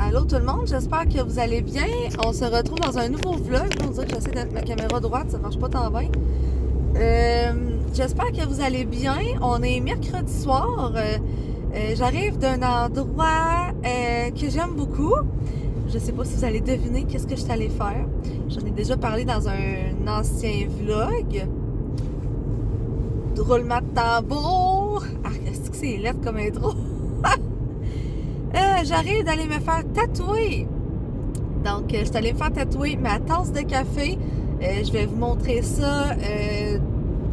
Allô tout le monde, j'espère que vous allez bien. On se retrouve dans un nouveau vlog. On dirait que j'essaie de mettre ma caméra droite, ça marche pas tant bien. J'espère que vous allez bien. On est mercredi soir. J'arrive d'un endroit que j'aime beaucoup. Je sais pas si vous allez deviner qu'est-ce que je suis allée faire. J'en ai déjà parlé dans un ancien vlog. Roulement de tambour. Ah, qu'est-ce que c'est lettre comme intro? J'arrive d'aller me faire tatouer. Donc, je suis allée me faire tatouer ma tasse de café. Je vais vous montrer ça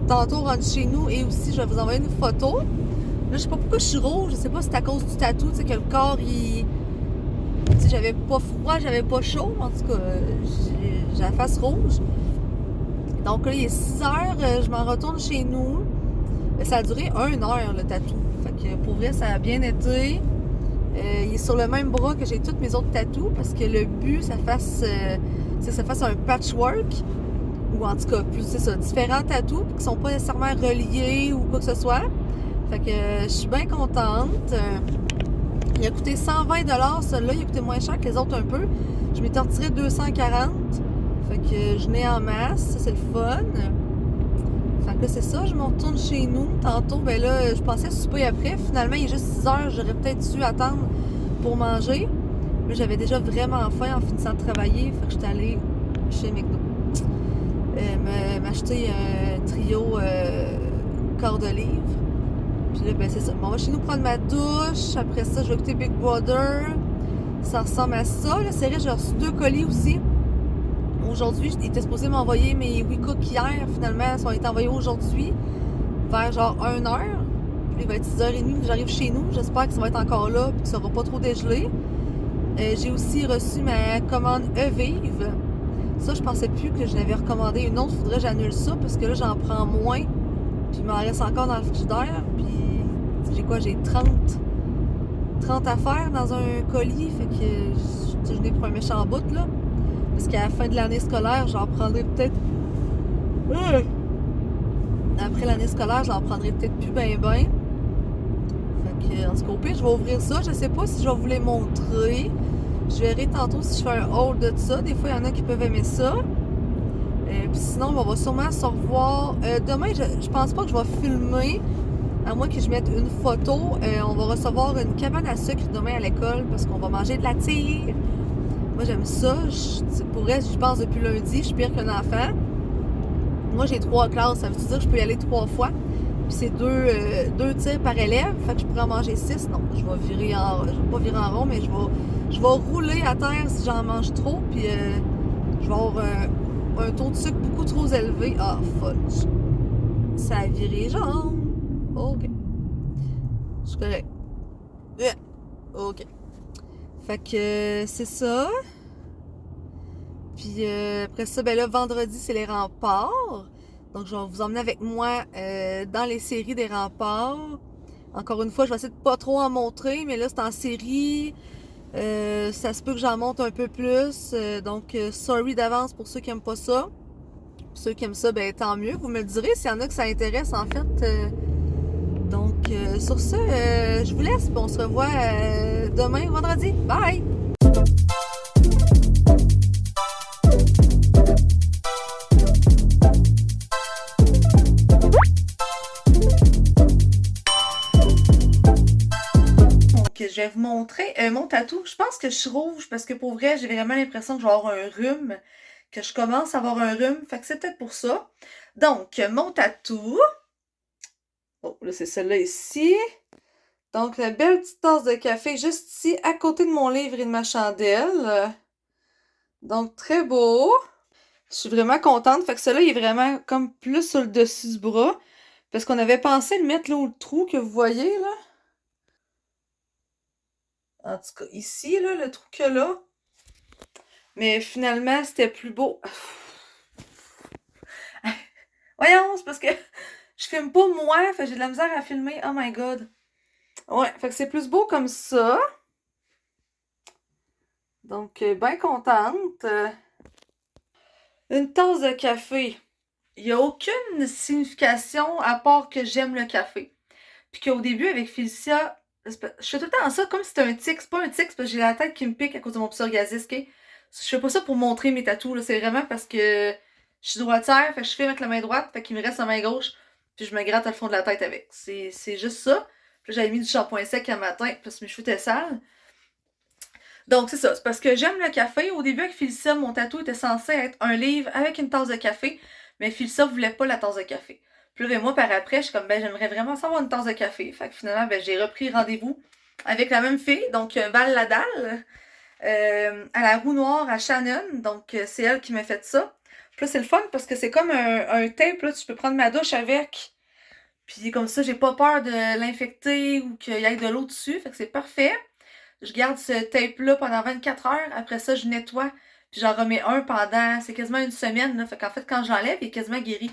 tantôt rendu chez nous et aussi je vais vous envoyer une photo. Là, je sais pas pourquoi je suis rouge. Je sais pas si c'est à cause du tatou, tu sais, que le corps, il... Tu sais, j'avais pas froid, j'avais pas chaud. En tout cas, j'ai la face rouge. Donc là, il est 6 heures. Je m'en retourne chez nous. Ça a duré 1 heure, le tatou. Fait que pour vrai, ça a bien été. Il est sur le même bras que j'ai toutes mes autres tatous parce que le but, c'est que ça fasse un patchwork ou en tout cas, plus c'est ça, différents tatous qui sont pas nécessairement reliés ou quoi que ce soit. Fait que je suis bien contente. Il a coûté 120 $, celui-là, il a coûté moins cher que les autres un peu. Je m'étais retiré 240. Fait que je n'ai en masse, ça c'est le fun. Fait que là, c'est ça, je me retourne chez nous. Tantôt, ben là, je pensais souper après. Finalement, il est juste 6 heures, j'aurais peut-être dû attendre pour manger. Mais j'avais déjà vraiment faim en finissant de travailler. Fait que j'étais allée chez McDo. M'acheter un trio quart de livre. Puis là, ben c'est ça. On va chez nous prendre ma douche. Après ça, je vais écouter Big Brother. Ça ressemble à ça. Là, c'est vrai, j'ai reçu 2 colis aussi. Aujourd'hui, il était supposé m'envoyer mes WeCook hier. Finalement, ils sont été envoyés aujourd'hui, vers genre 1h. Puis il va être 6h30 que j'arrive chez nous. J'espère que ça va être encore là et que ça sera pas trop dégelé. J'ai aussi reçu ma commande E-Vive. Ça, je pensais plus que je l'avais recommandé une autre. Faudrait que j'annule ça parce que là, j'en prends moins. Puis il m'en reste encore dans le frigidaire. Puis j'ai quoi? J'ai 30 affaires dans un colis. Fait que je n'ai pour un méchant bout, là. Parce qu'à la fin de l'année scolaire, j'en prendrai peut-être... Après l'année scolaire, j'en prendrai peut-être plus ben. Fait que, en tout cas, au pire, je vais ouvrir ça. Je sais pas si je vais vous les montrer. Je verrai tantôt si je fais un haul de ça. Des fois, il y en a qui peuvent aimer ça. Puis sinon, on va sûrement se revoir. Demain, je pense pas que je vais filmer. À moins que je mette une photo. On va recevoir une cabane à sucre demain à l'école parce qu'on va manger de la tire. Moi, j'aime ça. Pour vrai, je pense depuis lundi, je suis pire qu'un enfant. Moi, j'ai 3 classes. Ça veut dire que je peux y aller 3 fois. Puis c'est 2 tirs par élève. Fait que je pourrais en manger 6. Non, je vais pas virer en rond, mais je vais rouler à terre si j'en mange trop. Puis je vais avoir un taux de sucre beaucoup trop élevé. Ah, fudge. Ça a viré jaune. OK. Je suis correct. OK. Fait que c'est ça. Puis après ça, ben là, vendredi, c'est les remparts. Donc, je vais vous emmener avec moi dans les séries des remparts. Encore une fois, je vais essayer de pas trop en montrer, mais là, c'est en série. Ça se peut que j'en monte un peu plus. Donc, sorry d'avance pour ceux qui aiment pas ça. Pour ceux qui aiment ça, ben tant mieux. Vous me le direz s'il y en a que ça intéresse, en fait. Donc, sur ce, je vous laisse. Puis on se revoit demain, vendredi. Bye! Que je vais vous montrer mon tatou. Je pense que je suis rouge parce que pour vrai, j'ai vraiment l'impression que je vais avoir un rhume, que je commence à avoir un rhume. Fait que c'est peut-être pour ça. Donc, mon tatou. Oh, là, c'est celle-là ici. Donc, la belle petite tasse de café juste ici, à côté de mon livre et de ma chandelle. Donc, très beau. Je suis vraiment contente. Fait que celui-là, il est vraiment comme plus sur le dessus du bras. Parce qu'on avait pensé le mettre là où le trou que vous voyez, là. En tout cas, ici, là, le trou qu'il y a là. Mais finalement, c'était plus beau. Voyons, c'est parce que je filme pas moi, fait que j'ai de la misère à filmer. Oh my god. Ouais, fait que c'est plus beau comme ça. Donc, bien contente. Une tasse de café. Il n'y a aucune signification à part que j'aime le café. Puis qu'au début, avec Félicia, Je fais tout le temps ça comme si c'était un tic. C'est pas un tic, c'est parce que j'ai la tête qui me pique à cause de mon psoriasis, ok? Je fais pas ça pour montrer mes tatous, là. C'est vraiment parce que je suis droitière, fait que je fais avec la main droite, fait qu'il me reste la main gauche, puis je me gratte le fond de la tête avec. C'est juste ça. Puis là, j'avais mis du shampoing sec un matin parce que mes cheveux étaient sales. Donc, c'est ça. C'est parce que j'aime le café. Au début, avec Félissa, mon tatou était censé être un livre avec une tasse de café, mais Félissa voulait pas la tasse de café. Puis là, moi, par après, je suis comme, ben, j'aimerais vraiment savoir une tasse de café. Fait que finalement, ben, j'ai repris rendez-vous avec la même fille, donc Val Ladal, à la Roue Noire à Shannon. Donc, c'est elle qui m'a fait ça. Puis là, c'est le fun parce que c'est comme un tape, là, tu peux prendre ma douche avec. Puis comme ça, j'ai pas peur de l'infecter ou qu'il y ait de l'eau dessus. Fait que c'est parfait. Je garde ce tape-là pendant 24 heures. Après ça, je nettoie. Puis j'en remets un pendant, c'est quasiment une semaine. Là. Fait qu'en fait, quand j'enlève, il est quasiment guéri.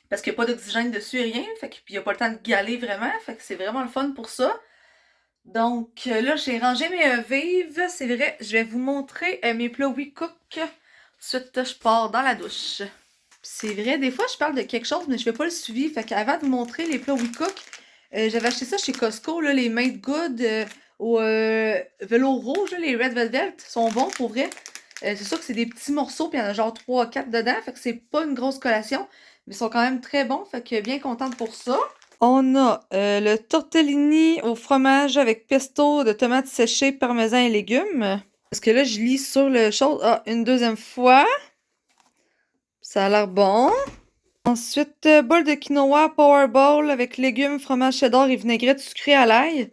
Parce qu'il n'y a pas d'oxygène dessus et rien. Fait que, puis il n'y a pas le temps de galer vraiment. Fait que c'est vraiment le fun pour ça. Donc là, j'ai rangé mes vives. C'est vrai, je vais vous montrer mes plats WeCook. Ensuite, je pars dans la douche. C'est vrai, des fois, je parle de quelque chose, mais je fais pas le suivi. Fait qu'avant de vous montrer les plats WeCook, j'avais acheté ça chez Costco, là, les Made Good au velours rouge, là, les Red Velvet, sont bons pour vrai. C'est sûr que c'est des petits morceaux, puis il y en a genre 3-4 dedans, fait que c'est pas une grosse collation, mais ils sont quand même très bons, fait que bien contente pour ça. On a le tortellini au fromage avec pesto de tomates séchées, parmesan et légumes. Parce que là, je lis sur le chose. Ah, une deuxième fois. Ça a l'air bon. Ensuite, bol de quinoa Power Bowl avec légumes, fromage cheddar et vinaigrette sucrée à l'ail.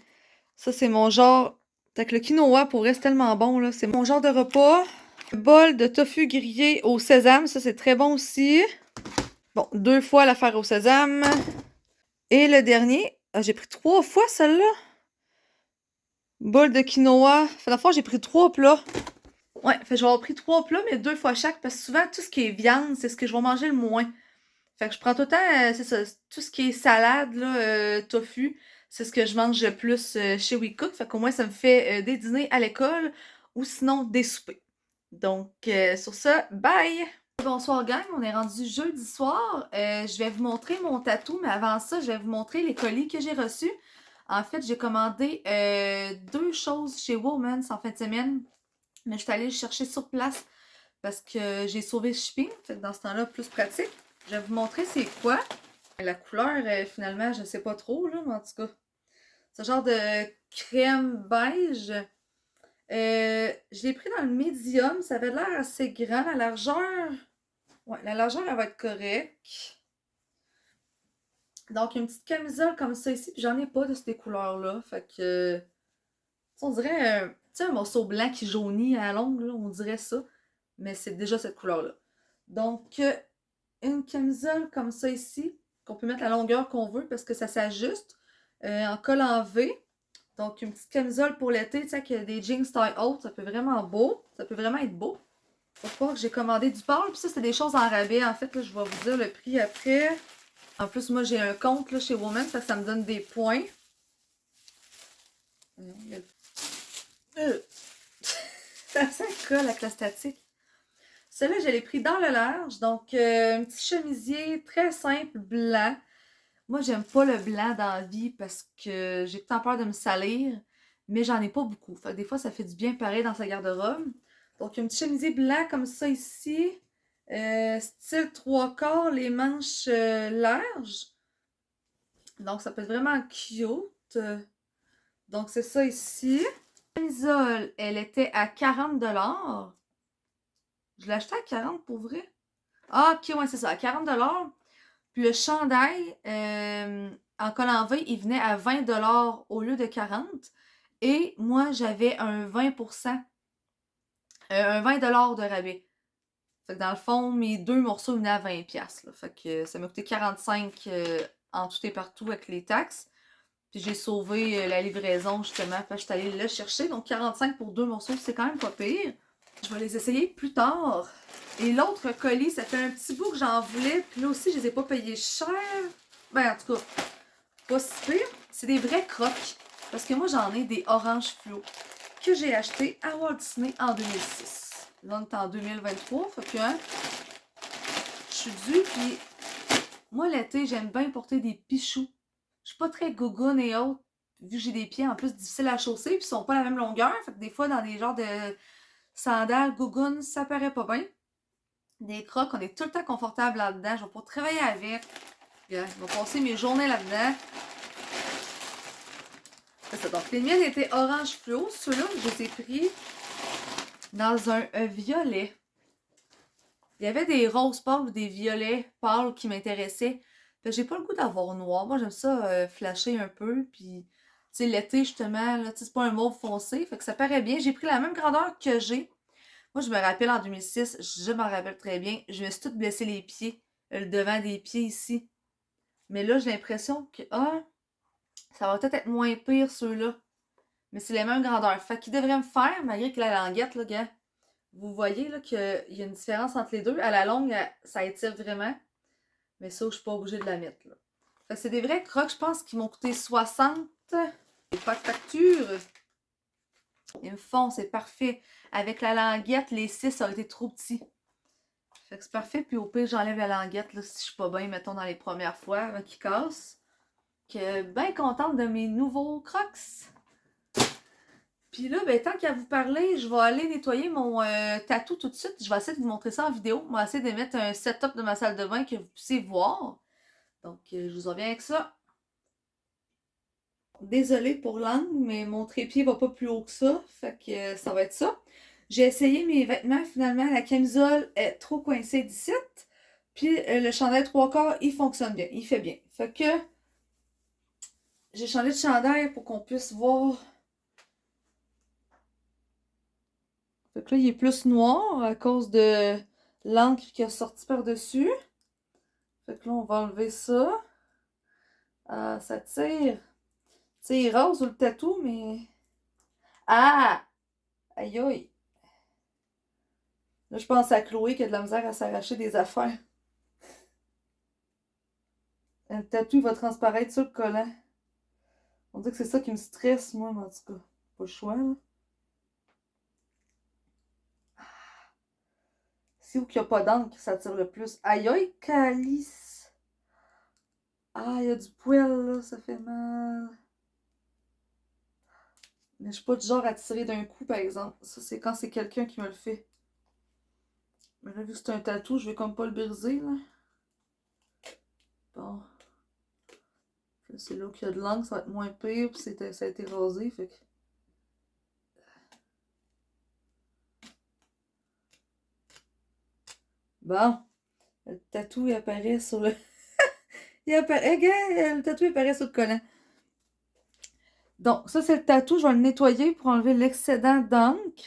Ça, c'est mon genre. Fait que le quinoa, pour vrai, c'est tellement bon, là. C'est mon genre de repas. Bol de tofu grillé au sésame. Ça, c'est très bon aussi. Bon, 2 fois l'affaire au sésame. Et le dernier, j'ai pris 3 fois celle-là. Bol de quinoa. Fait la fois, j'ai pris 3 plats. Ouais, fait que je vais avoir pris 3 plats, mais 2 fois chaque, parce que souvent, tout ce qui est viande, c'est ce que je vais manger le moins. Fait que je prends tout le temps, c'est ça, tout ce qui est salade, là, tofu, c'est ce que je mange le plus chez WeCook. Fait qu'au moins, ça me fait des dîners à l'école ou sinon des soupers. Donc, sur ça, bye! Bonsoir gang, on est rendu jeudi soir. Je vais vous montrer mon tatou, mais avant ça, je vais vous montrer les colis que j'ai reçus. En fait, j'ai commandé 2 choses chez Woolworths en fin de semaine, mais je suis allée le chercher sur place parce que j'ai sauvé le shipping. Fait que dans ce temps-là, plus pratique. Je vais vous montrer c'est quoi. La couleur, finalement, je ne sais pas trop, là, mais en tout cas. C'est genre de crème beige. Je l'ai pris dans le médium. Ça avait l'air assez grand. La largeur. Ouais, la largeur, elle va être correcte. Donc, une petite camisole comme ça ici. Puis j'en ai pas de ces couleurs-là. Fait que. On dirait tu sais, un morceau blanc qui jaunit à la longue, là, on dirait ça. Mais c'est déjà cette couleur-là. Donc, une camisole comme ça ici, qu'on peut mettre la longueur qu'on veut parce que ça s'ajuste en col en V. Donc, une petite camisole pour l'été, tu sais, avec des jeans taille haute, ça peut vraiment beau. Ça peut vraiment être beau. Faut croire que j'ai commandé du porc, puis ça, c'est des choses en rabais. En fait, là, je vais vous dire le prix après. En plus, moi, j'ai un compte là, chez Woman, ça me donne des points. Ça colle avec la statique. Celui-là, je l'ai pris dans le large. Donc, un petit chemisier très simple, blanc. Moi, j'aime pas le blanc dans la vie parce que j'ai tant peur de me salir. Mais j'en ai pas beaucoup. Fait que des fois, ça fait du bien pareil dans sa garde-robe. Donc, un petit chemisier blanc comme ça ici. Style 3/4, les manches larges. Donc, ça peut être vraiment cute. Donc, c'est ça ici. La camisole, elle était à 40$. Je l'ai acheté à 40 pour vrai. Ah, ok, ouais, c'est ça, à 40$. Puis le chandail, en col en V, il venait à 20$ au lieu de 40. Et moi, j'avais un 20%, un 20$ de rabais. Fait que dans le fond, mes 2 morceaux venaient à 20$. Là. Fait que ça m'a coûté 45 en tout et partout avec les taxes. Puis j'ai sauvé la livraison justement, parce que je suis allée le chercher. Donc 45 pour 2 morceaux, c'est quand même pas pire. Je vais les essayer plus tard. Et l'autre colis, ça fait un petit bout que j'en voulais. Puis là aussi, je les ai pas payés cher. Ben, en tout cas, pas si pire. C'est des vrais crocs. Parce que moi, j'en ai des oranges fluo que j'ai acheté à Walt Disney en 2006. Là, on est en 2023. Fait que, hein, je suis due. Puis, moi, l'été, j'aime bien porter des pichous. Je suis pas très gougoune et autres. vu que j'ai des pieds en plus difficiles à chausser, puis ils sont pas à la même longueur, fait que des fois, dans des genres de sandales, gougounes, ça paraît pas bien. Des crocs, on est tout le temps confortable là-dedans. Je vais pas travailler avec. Je vais passer mes journées là-dedans. C'est ça. Donc, les miennes étaient orange fluo. Ceux-là, je les ai pris dans un violet. Il y avait des roses pâles ou des violets pâles qui m'intéressaient. Fait que j'ai pas le goût d'avoir noir. Moi, j'aime ça flasher un peu. Puis, tu sais, l'été, justement, là, c'est pas un mauve foncé. Fait que ça paraît bien. J'ai pris la même grandeur que j'ai. Moi, je me rappelle en 2006, je m'en rappelle très bien, je me suis toute blessé les pieds, le devant des pieds ici. Mais là, j'ai l'impression que, ça va peut-être être moins pire ceux-là. Mais c'est les mêmes grandeurs. Fait qu'ils devraient me faire, malgré que la languette, là, gars, vous voyez là qu'il y a une différence entre les deux. À la longue, ça étire vraiment. Mais ça, je suis pas obligée de la mettre, là. Fait que c'est des vrais crocs, je pense, qui m'ont coûté 60. Et pas de facture. Ils me font, c'est parfait. Avec la languette, les 6 auraient été trop petits. Fait que c'est parfait. Puis au pire, j'enlève la languette là, si je suis pas bien, mettons, dans les premières fois avant qu'ils cassent. Que bien contente de mes nouveaux Crocs. Puis là, ben, tant qu'à vous parler, je vais aller nettoyer mon tatou tout de suite. Je vais essayer de vous montrer ça en vidéo. Je vais essayer de mettre un setup de ma salle de bain que vous puissiez voir. Donc, je vous reviens avec ça. Désolée pour l'angle, mais mon trépied va pas plus haut que ça. Fait que ça va être ça. J'ai essayé mes vêtements, finalement, la camisole est trop coincée d'ici. Puis le chandail 3/4, il fonctionne bien, il fait bien. Fait que j'ai changé de chandail pour qu'on puisse voir. Fait que là, il est plus noir à cause de l'encre qui a sorti par-dessus. Fait que là, on va enlever ça. Ah, ça tire. Tu sais, il rase sur le tatou, mais... Ah! Aïe aïe! Là, je pense à Chloé qui a de la misère à s'arracher des affaires. Le tatou, il va transparaître sur le collant. On dit que c'est ça qui me stresse, moi, mais en tout cas. Pas le choix, là. C'est où qu'il n'y a pas d'encre, ça tire le plus. Aïe aïe, calice! Ah, il y a du poil, là, ça fait mal. Mais je suis pas du genre à tirer d'un coup, par exemple. Ça, c'est quand c'est quelqu'un qui me le fait. Mais là, vu que c'est un tatou, je vais comme pas le briser, là. Bon. C'est là où il y a de l'encre, ça va être moins pire, puis ça a été rasé, fait que... Bon. Le tatou, il apparaît sur le... il apparaît... Regarde, le tatou, il apparaît sur le collant. Donc, ça, c'est le tatou. Je vais le nettoyer pour enlever l'excédent d'encre.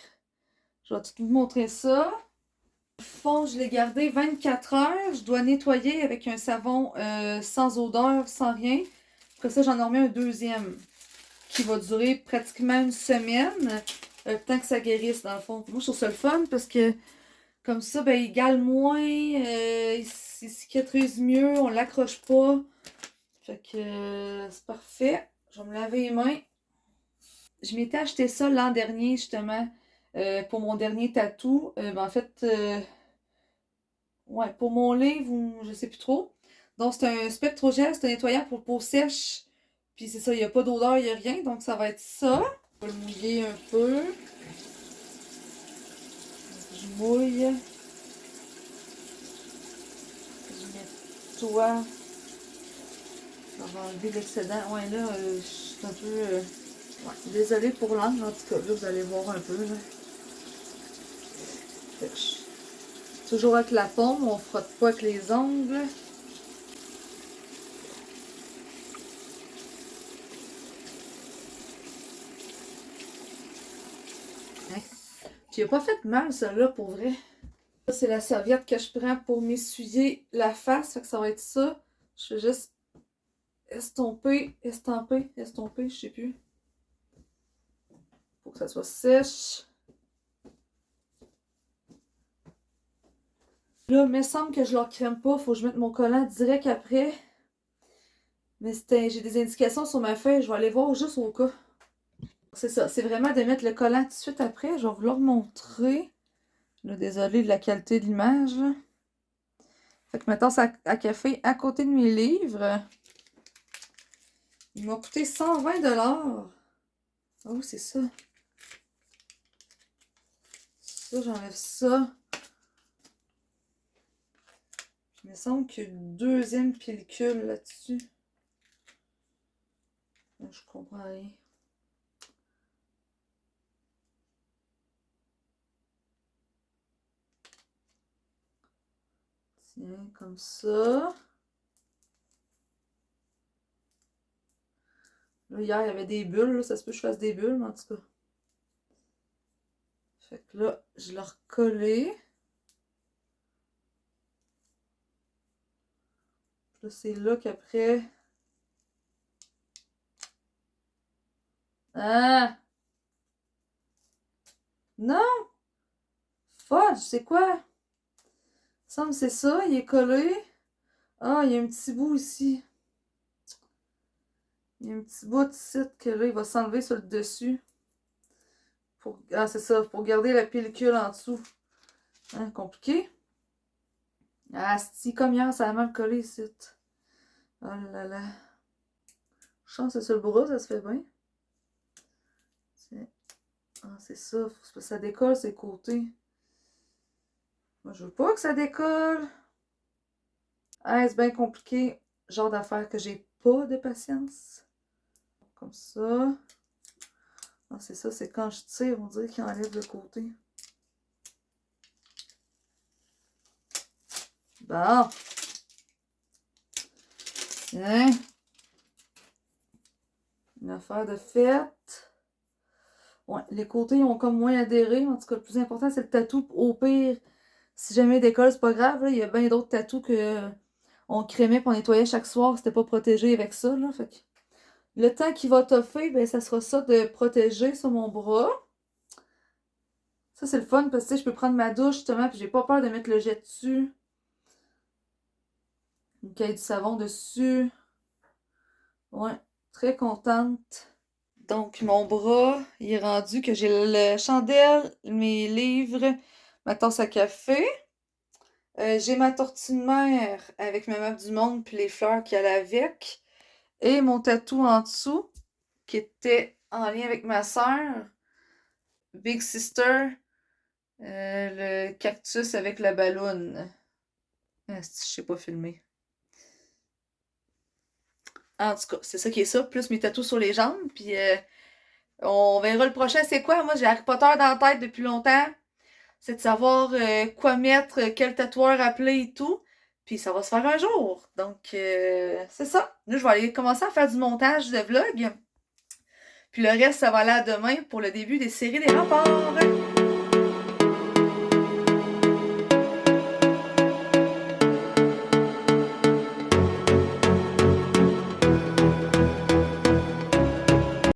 Je vais tout vous montrer ça. Le fond, je l'ai gardé 24 heures. Je dois nettoyer avec un savon sans odeur, sans rien. Après ça, j'en ai remis un deuxième qui va durer pratiquement une semaine. Le temps que ça guérisse, dans le fond. Moi, je trouve ça le fun parce que comme ça, ben, il gale moins, il cicatrise mieux, on l'accroche pas. Fait que c'est parfait. Je vais me laver les mains. Je m'étais acheté ça l'an dernier, justement, pour mon dernier tatou. Ben, en fait, ouais, pour mon livre, ou je sais plus trop. Donc, c'est un spectrogel, c'est un nettoyant pour peau sèche. Puis c'est ça, il n'y a pas d'odeur, il n'y a rien. Donc, ça va être ça. Je vais le mouiller un peu. Je mouille. Je nettoie. On va enlever l'excédent. Ouais, là, je suis un peu... ouais, désolée pour l'angle, en tout cas. Là, vous allez voir un peu, là. Fait que toujours avec la paume, on frotte pas avec les ongles. Hein? Puis il a pas fait mal, ça, là, pour vrai. Ça, c'est la serviette que je prends pour m'essuyer la face. Fait que ça va être ça. Je fais juste estomper, estamper, estomper, je sais plus. Pour que ça soit sèche. Là, il me semble que je leur crème pas. Faut que je mette mon collant direct après. Mais j'ai des indications sur ma feuille. Je vais aller voir juste au cas. C'est ça. C'est vraiment de mettre le collant tout de suite après. Je vais vous le montrer. Là, désolée de la qualité de l'image. Fait que mettons ça à café à côté de mes livres. Il m'a coûté 120 $. Oh, c'est ça. Ça, j'enlève ça. Il me semble qu'il y a une deuxième pellicule là-dessus. Je comprends rien. Tiens, comme ça. Là, hier, il y avait des bulles. Là. Ça se peut que je fasse des bulles, mais en tout cas. Fait que là, je l'ai recollé. Là, c'est là qu'après... Ah! Non! Fudge, c'est quoi? Il me semble que c'est ça, il est collé. Ah, il y a un petit bout ici. Il y a un petit bout ici que là, il va s'enlever sur le dessus. Ah, c'est ça, pour garder la pellicule en dessous. Hein, compliqué. Ah, si, comme hier, ça a mal collé ici. Oh là là. Chance, c'est sur le bras, ça se fait bien. Ah, c'est ça, faut que ça décolle ses côtés. Moi, je veux pas que ça décolle. Ah, c'est bien compliqué. Genre d'affaire que j'ai pas de patience. Comme ça. Ah, c'est ça, c'est quand je tire, on dirait qu'il enlève le côté. Bon. Tiens. Une affaire de fête. Ouais, les côtés ont comme moins adhéré. En tout cas, le plus important, c'est le tatou. Au pire, si jamais il décolle, c'est pas grave. Là. Il y a bien d'autres tatous que on crémait et on nettoyait chaque soir. C'était pas protégé avec ça. Là. Fait que le temps qu'il va toffer, ben, ça sera ça de protéger sur mon bras. Ça, c'est le fun parce que je peux prendre ma douche justement puis j'ai pas peur de mettre le jet dessus. Une caille du savon dessus. Ouais, très contente. Donc, mon bras, il est rendu que j'ai le chandelle, mes livres, ma tasse à café. J'ai ma tortue de mer avec ma map du monde puis les fleurs qui allaient avec. Et mon tatou en dessous, qui était en lien avec ma soeur. Big Sister, le cactus avec la balloune. Ah, je sais pas filmer. En tout cas, c'est ça qui est ça, plus mes tatous sur les jambes. Puis on verra le prochain, c'est quoi? Moi, j'ai Harry Potter dans la tête depuis longtemps. C'est de savoir quoi mettre, quel tatoueur appeler et tout. Puis ça va se faire un jour. Donc, c'est ça. Là, je vais aller commencer à faire du montage de vlog. Puis le reste, ça va aller à demain pour le début des séries des rapports.